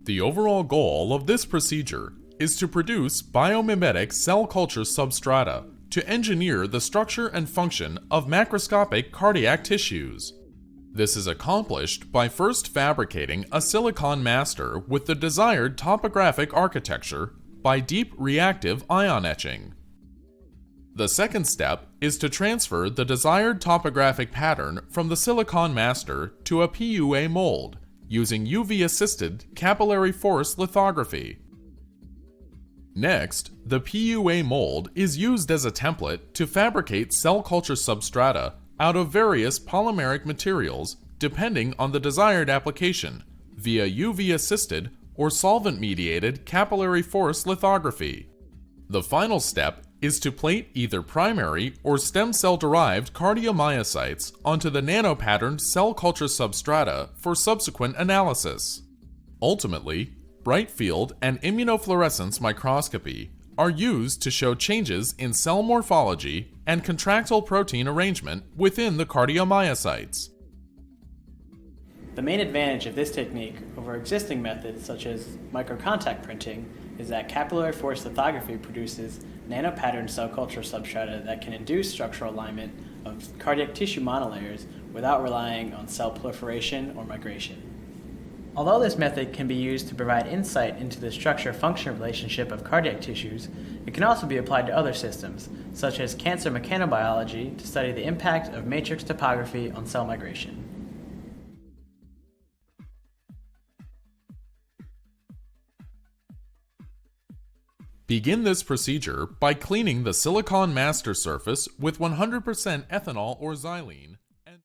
The overall goal of this procedure is to produce biomimetic cell culture substrata to engineer the structure and function of macroscopic cardiac tissues. This is accomplished by first fabricating a silicon master with the desired topographic architecture by deep reactive ion etching. The second step is to transfer the desired topographic pattern from the silicon master to a PUA mold using UV-assisted capillary force lithography. Next, the PUA mold is used as a template to fabricate cell culture substrata out of various polymeric materials depending on the desired application via UV-assisted or solvent-mediated capillary force lithography. The final step is to plate either primary or stem cell-derived cardiomyocytes onto the nanopatterned cell culture substrata for subsequent analysis. Ultimately, bright field and immunofluorescence microscopy are used to show changes in cell morphology and contractile protein arrangement within the cardiomyocytes. The main advantage of this technique over existing methods such as microcontact printing is that capillary force lithography produces nanopatterned cell culture substrata that can induce structural alignment of cardiac tissue monolayers without relying on cell proliferation or migration. Although this method can be used to provide insight into the structure-function relationship of cardiac tissues, it can also be applied to other systems, such as cancer mechanobiology, to study the impact of matrix topography on cell migration. Begin this procedure by cleaning the silicon master surface with 100% ethanol or xylene